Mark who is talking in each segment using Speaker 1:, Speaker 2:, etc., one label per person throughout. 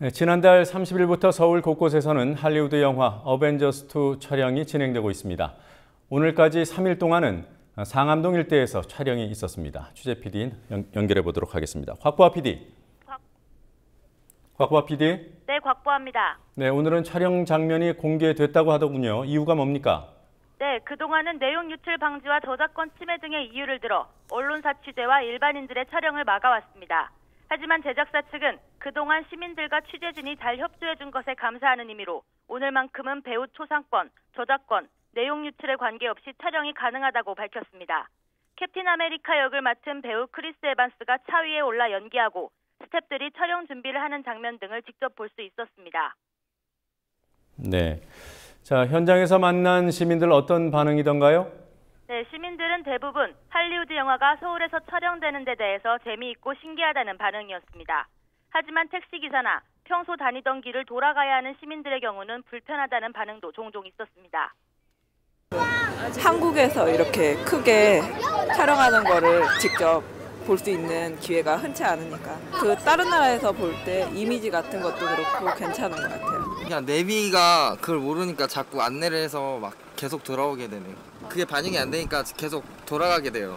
Speaker 1: 네, 지난달 30일부터 서울 곳곳에서는 할리우드 영화 어벤져스2 촬영이 진행되고 있습니다. 오늘까지 3일 동안은 상암동 일대에서 촬영이 있었습니다. 취재 PD 연결해 보도록 하겠습니다. 곽보아 PD. 곽보아 PD.
Speaker 2: 네, 곽보아입니다.
Speaker 1: 네, 오늘은 촬영 장면이 공개됐다고 하더군요. 이유가 뭡니까?
Speaker 2: 네, 그동안은 내용 유출 방지와 저작권 침해 등의 이유를 들어 언론사 취재와 일반인들의 촬영을 막아왔습니다. 하지만 제작사 측은 그동안 시민들과 취재진이 잘 협조해준 것에 감사하는 의미로 오늘만큼은 배우 초상권, 저작권, 내용 유출에 관계없이 촬영이 가능하다고 밝혔습니다. 캡틴 아메리카 역을 맡은 배우 크리스 에반스가 차 위에 올라 연기하고 스태프들이 촬영 준비를 하는 장면 등을 직접 볼 수 있었습니다.
Speaker 1: 네, 자, 현장에서 만난 시민들 어떤 반응이던가요?
Speaker 2: 네, 시민들은 대부분 할리우드 영화가 서울에서 촬영되는 데 대해서 재미있고 신기하다는 반응이었습니다. 하지만 택시기사나 평소 다니던 길을 돌아가야 하는 시민들의 경우는 불편하다는 반응도 종종 있었습니다.
Speaker 3: 한국에서 이렇게 크게 촬영하는 거를 직접 볼 수 있는 기회가 흔치 않으니까 다른 나라에서 볼 때 이미지 같은 것도 그렇고 괜찮은 것 같아요.
Speaker 4: 그냥 내비가 그걸 모르니까 자꾸 안내를 해서 막 계속 돌아오게 되네요. 그게 반영이 안 되니까 계속 돌아가게 돼요.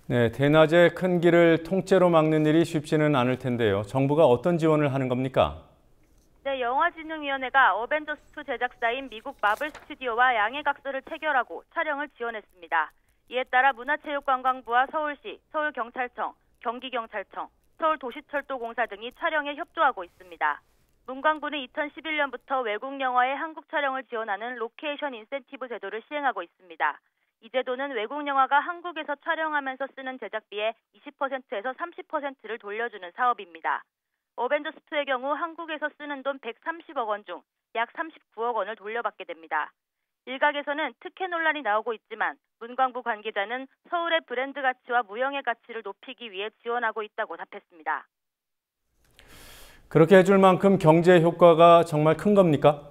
Speaker 1: 네, 대낮에 큰 길을 통째로 막는 일이 쉽지는 않을 텐데요. 정부가 어떤 지원을 하는 겁니까?
Speaker 2: 네, 영화진흥위원회가 어벤져스2 제작사인 미국 마블 스튜디오와 양해각서를 체결하고 촬영을 지원했습니다. 이에 따라 문화체육관광부와 서울시, 서울경찰청, 경기경찰청, 서울도시철도공사 등이 촬영에 협조하고 있습니다. 문광부는 2011년부터 외국 영화의 한국 촬영을 지원하는 로케이션 인센티브 제도를 시행하고 있습니다. 이 제도는 외국 영화가 한국에서 촬영하면서 쓰는 제작비의 20%에서 30%를 돌려주는 사업입니다. 어벤져스2의 경우 한국에서 쓰는 돈 130억 원 중 약 39억 원을 돌려받게 됩니다. 일각에서는 특혜 논란이 나오고 있지만 문광부 관계자는 서울의 브랜드 가치와 무형의 가치를 높이기 위해 지원하고 있다고 답했습니다.
Speaker 1: 그렇게 해줄 만큼 경제 효과가 정말 큰 겁니까?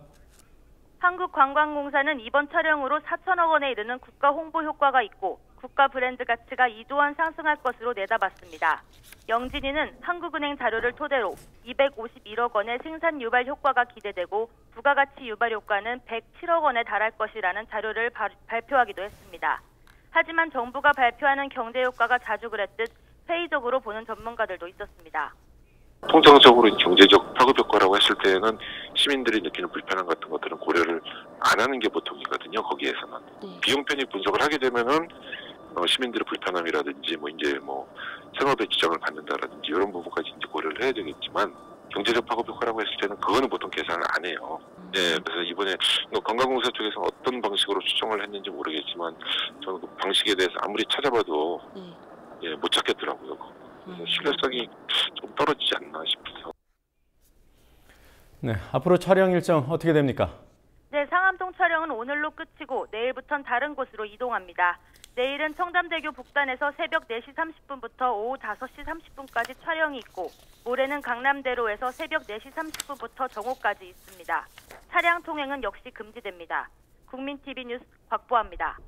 Speaker 2: 한국관광공사는 이번 촬영으로 4천억 원에 이르는 국가 홍보 효과가 있고 국가 브랜드 가치가 2조 원 상승할 것으로 내다봤습니다. 영진이는 한국은행 자료를 토대로 251억 원의 생산 유발 효과가 기대되고 부가가치 유발 효과는 107억 원에 달할 것이라는 자료를 발표하기도 했습니다. 하지만 정부가 발표하는 경제 효과가 자주 그랬듯 회의적으로 보는 전문가들도 있었습니다.
Speaker 5: 통상적으로 경제적 파급 효과라고 했을 때는 시민들이 느끼는 불편함 같은 것들은 고려를 안 하는 게 보통이거든요. 거기에서는 비용 편익 분석을 하게 되면은 시민들의 불편함이라든지 생업에 지장을 받는다라든지 이런 부분까지 이제 고려를 해야 되겠지만 경제적 파급 효과라고 했을 때는 그거는 보통 계산을 안 해요. 예, 그래서 이번에 관광공사 쪽에서 어떤 방식으로 추정을 했는지 모르겠지만 저는 그 방식에 대해서 아무리 찾아봐도 못 찾겠더라고요. 그래서 신뢰성이 좀 떨어지지 않나 싶어서.
Speaker 1: 네, 앞으로 촬영 일정 어떻게 됩니까?
Speaker 2: 네, 상암동 촬영은 오늘로 끝이고 내일부터는 다른 곳으로 이동합니다. 내일은 청담대교 북단에서 새벽 4시 30분부터 오후 5시 30분까지 촬영이 있고 모레는 강남대로에서 새벽 4시 30분부터 정오까지 있습니다. 차량 통행은 역시 금지됩니다. 국민TV 뉴스 곽보아입니다.